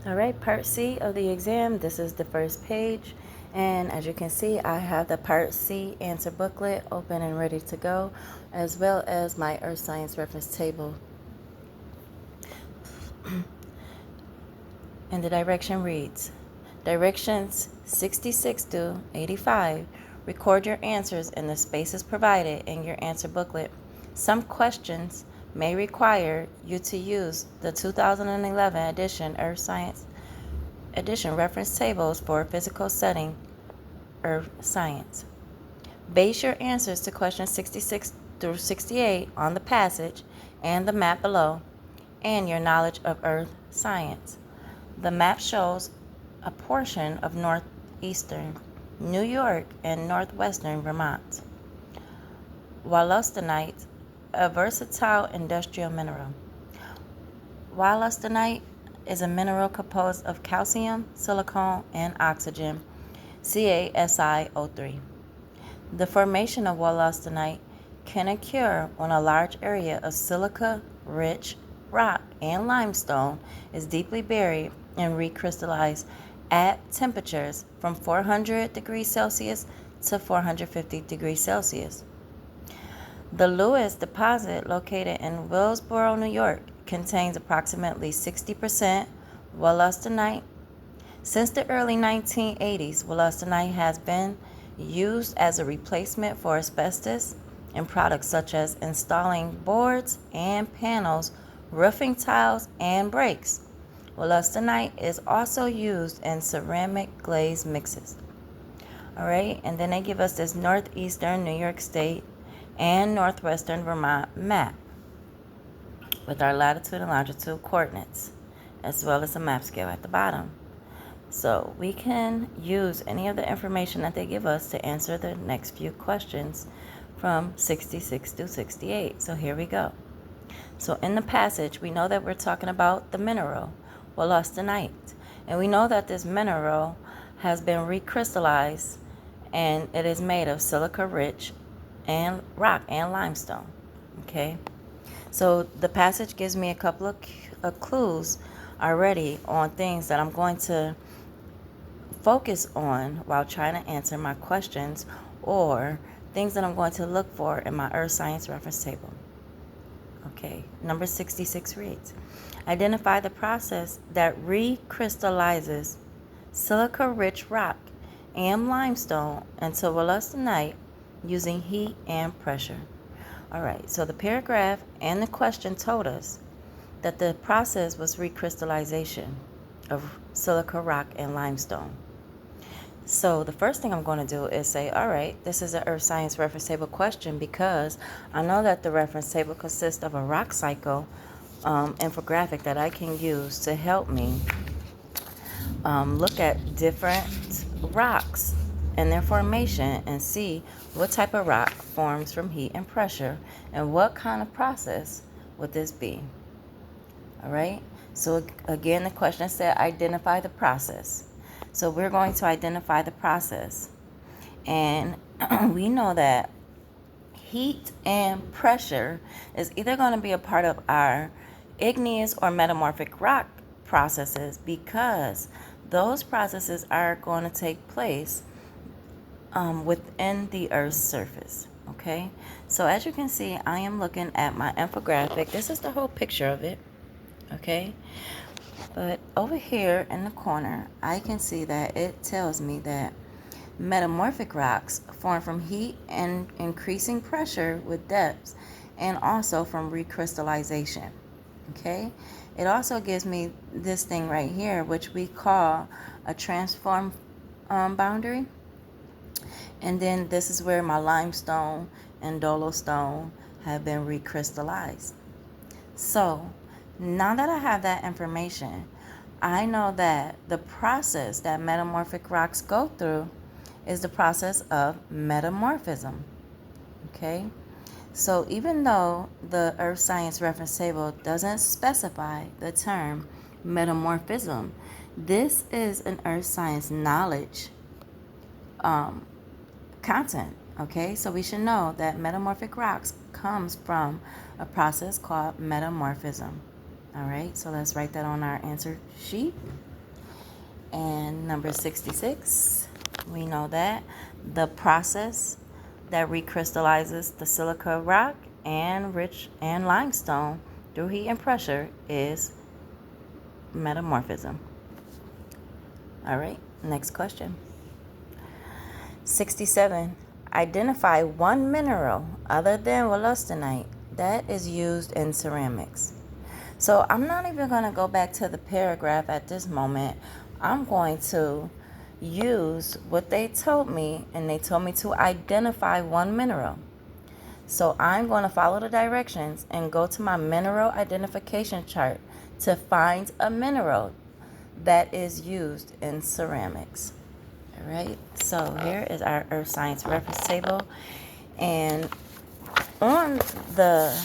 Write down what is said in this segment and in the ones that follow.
All right, part C of the exam. This is the first page. And as you can see, I have the part C answer booklet open and ready to go, as well as my earth science reference table. And the direction reads, Directions 66 to 85. Record your answers in the spaces provided in your answer booklet. Some questions may require you to use the 2011 edition Earth Science edition reference tables for physical setting Earth Science. Base your answers to questions 66 through 68 on the passage and the map below and your knowledge of Earth Science. The map shows a portion of northeastern New York and northwestern Vermont. Wollastonite, a versatile industrial mineral. Wollastonite is a mineral composed of calcium, silicon, and oxygen, CaSiO3. The formation of wollastonite can occur when a large area of silica-rich rock and limestone is deeply buried and recrystallized at temperatures from 400 degrees Celsius to 450 degrees Celsius. The Lewis deposit, located in Willsboro, New York, contains approximately 60% wollastonite. Since the early 1980s, wollastonite has been used as a replacement for asbestos in products such as installing boards and panels, roofing tiles, and brakes. Wollastonite is also used in ceramic glaze mixes. All right, and then they give us this northeastern New York State and northwestern Vermont map with our latitude and longitude coordinates, as well as a map scale at the bottom. So we can use any of the information that they give us to answer the next few questions from 66 to 68. So here we go. So in the passage, we know that we're talking about the mineral, wollastonite. And we know that this mineral has been recrystallized and it is made of silica-rich and rock and limestone. Okay? So the passage gives me a couple of clues already on things that I'm going to focus on while trying to answer my questions, or things that I'm going to look for in my earth science reference table. Okay, number 66 reads, identify the process that recrystallizes silica-rich rock and limestone into wollastonite using heat and pressure. All right, so the paragraph and the question told us that the process was recrystallization of silica rock and limestone. So the first thing I'm going to do is say, all right, this is an earth science reference table question, because I know that the reference table consists of a rock cycle infographic that I can use to help me look at different rocks and their formation and see what type of rock forms from heat and pressure and what kind of process would this be. All right, so again, the question said identify the process. So we're going to identify the process, and we know that heat and pressure is either going to be a part of our igneous or metamorphic rock processes, because those processes are going to take place within the Earth's surface. Okay, so as you can see, I am looking at my infographic. This is the whole picture of it. Okay, but over here in the corner, I can see that it tells me that metamorphic rocks form from heat and increasing pressure with depths, and also from recrystallization. Okay, it also gives me this thing right here, which we call a transform boundary. And then this is where my limestone and dolostone have been recrystallized. So now that I have that information, I know that the process that metamorphic rocks go through is the process of metamorphism. Okay? So even though the Earth Science Reference Table doesn't specify the term metamorphism, this is an Earth Science knowledge content. Okay? So we should know that metamorphic rocks comes from a process called metamorphism. All right, so let's write that on our answer sheet. And number 66, we know that the process that recrystallizes the silica rock and limestone through heat and pressure is metamorphism. All right, next question. 67. Identify one mineral other than wollastonite that is used in ceramics. So I'm not even going to go back to the paragraph at this moment. I'm going to use what they told me, and they told me to identify one mineral. So I'm going to follow the directions and go to my mineral identification chart to find a mineral that is used in ceramics. All right, so here is our Earth Science reference table, and on the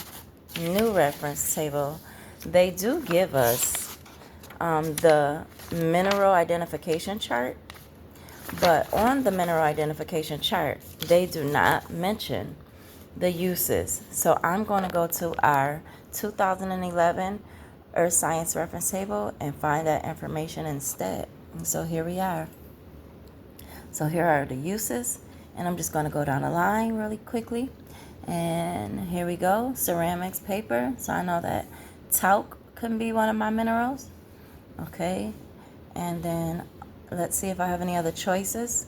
new reference table, they do give us the mineral identification chart, but on the mineral identification chart, they do not mention the uses. So I'm going to go to our 2011 Earth Science reference table and find that information instead. And so here we are. So here are the uses, and I'm just going to go down the line really quickly. And here we go. Ceramics, paper. So I know that talc can be one of my minerals. Okay. And then let's see if I have any other choices.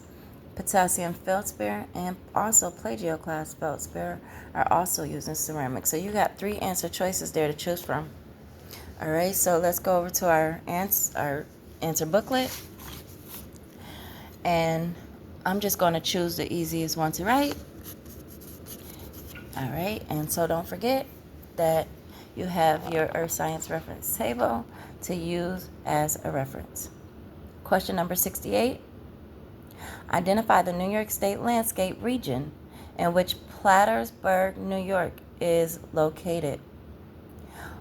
Potassium feldspar and also plagioclase feldspar are also used in ceramics. So you got 3 answer choices there to choose from. All right, so let's go over to our answer booklet. And I'm just going to choose the easiest one to write. All right, and so don't forget that you have your Earth Science reference table to use as a reference. Question number 68. Identify the New York State landscape region in which Plattersburg, New York is located.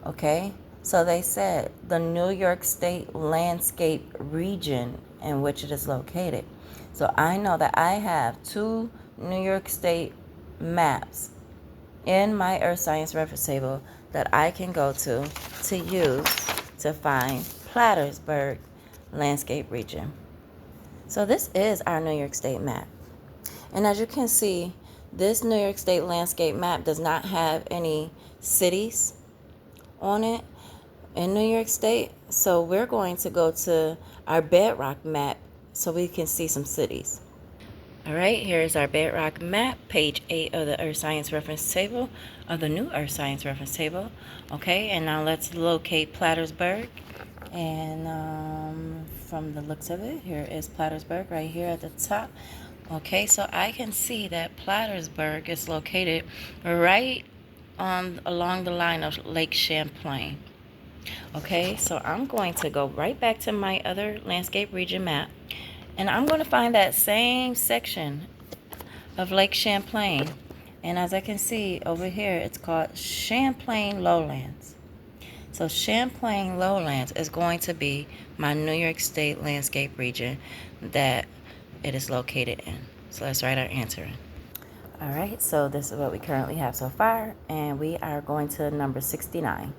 Okay, so they said the New York State landscape region in which it is located. So I know that I have 2 New York State maps in my Earth Science reference table that I can go to use to find Plattersburg landscape region. So this is our New York State map. And as you can see, this New York State landscape map does not have any cities on it in New York State. So we're going to go to our bedrock map so we can see some cities. All right, here's our bedrock map, page 8 of the Earth Science reference table, of the new Earth Science reference table. Okay, and now let's locate Plattersburg. And from the looks of it, here is Plattersburg right here at the top. Okay, so I can see that Plattersburg is located right along the line of Lake Champlain. Okay, so I'm going to go right back to my other landscape region map, and I'm going to find that same section of Lake Champlain. And as I can see over here, it's called Champlain Lowlands. So Champlain Lowlands is going to be my New York State landscape region that it is located in. So let's write our answer in. All right, so this is what we currently have so far, and we are going to number 69.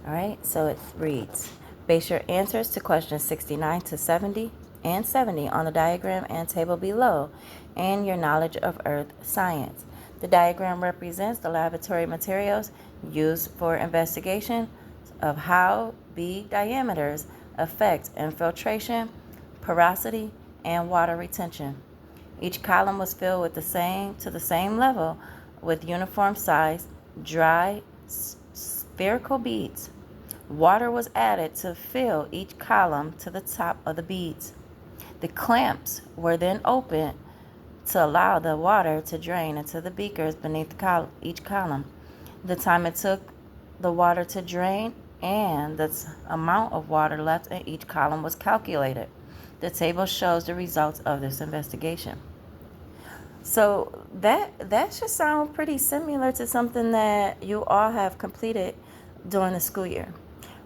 All right, so it reads, base your answers to questions 69 to 70 and 70 on the diagram and table below and your knowledge of Earth science. The diagram represents the laboratory materials used for investigation of how bead diameters affect infiltration, porosity, and water retention. Each column was filled with to the same level with uniform size, dry, spherical beads. Water was added to fill each column to the top of the beads. The clamps were then opened to allow the water to drain into the beakers beneath each column. The time it took the water to drain and the amount of water left in each column was calculated. The table shows the results of this investigation. So that should sound pretty similar to something that you all have completed during the school year,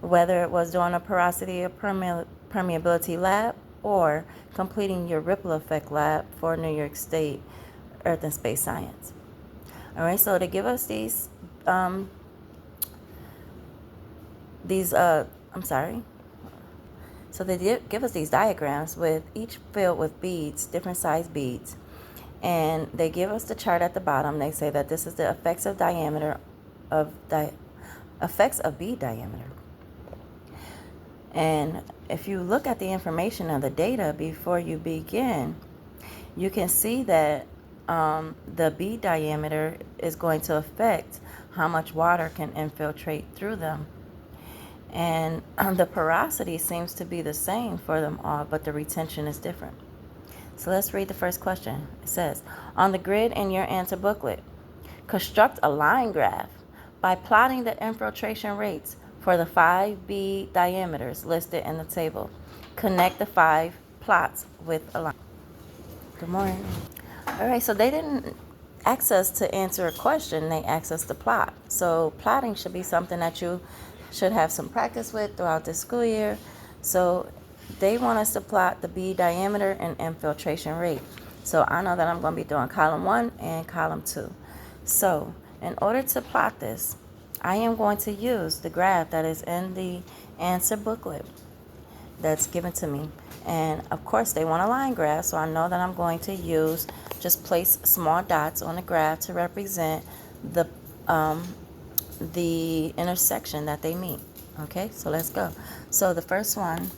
whether it was doing a porosity or permeability lab or completing your ripple effect lab for New York State Earth and Space Science. All right, so to give us these So they give us these diagrams with each filled with beads, different size beads. And they give us the chart at the bottom. They say that this is the effects of effects of bead diameter. And if you look at the information of the data before you begin, you can see that the bead diameter is going to affect how much water can infiltrate through them. And the porosity seems to be the same for them all, but the retention is different. So let's read the first question. It says, on the grid in your answer booklet, construct a line graph by plotting the infiltration rates for the 5 bead diameters listed in the table. Connect the 5 plots with a line. Good morning. All right, so they didn't ask us to answer a question, they asked us to plot. So plotting should be something that you should have some practice with throughout this school year. So they want us to plot the bead diameter and infiltration rate. So I know that I'm going to be doing column 1 and column 2. So in order to plot this, I am going to use the graph that is in the answer booklet that's given to me. And of course they want a line graph, so I know that I'm going to just place small dots on the graph to represent the intersection that they meet. Okay, so let's go. So the first one,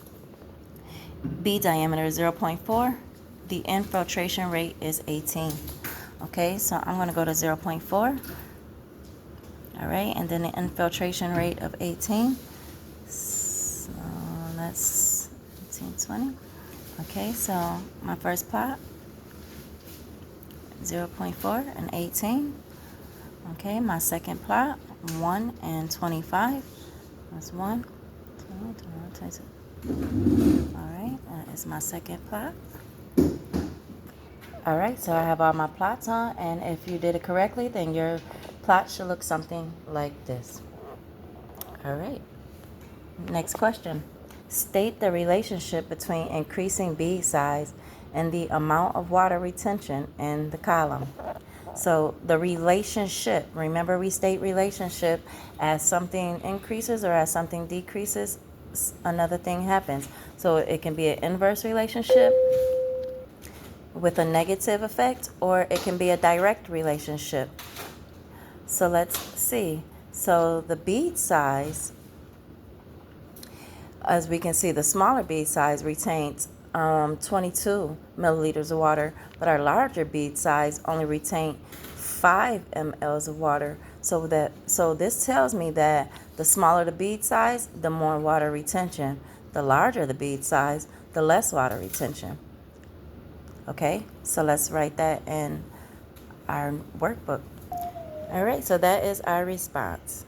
bead diameter is 0.4. The infiltration rate is 18. Okay, so I'm going to go to 0.4. All right, and then the infiltration rate of 18. So that's 18, 20. Okay, so my first plot, 0.4 and 18. Okay, my second plot, 1 and 25. That's 1, 22. All right, that is my second plot. All right, so I have all my plots on, and if you did it correctly, then your plot should look something like this. All right, next question. State the relationship between increasing bead size and the amount of water retention in the column. So the relationship, remember we state relationship as something increases or as something decreases, another thing happens. So it can be an inverse relationship with a negative effect, or it can be a direct relationship. So let's see. So the bead size, as we can see, the smaller bead size retains 22 milliliters of water, but our larger bead size only retain 5 mLs of water. So this tells me that the smaller the bead size, the more water retention. The larger the bead size, the less water retention. Okay, so let's write that in our workbook. All right, so that is our response.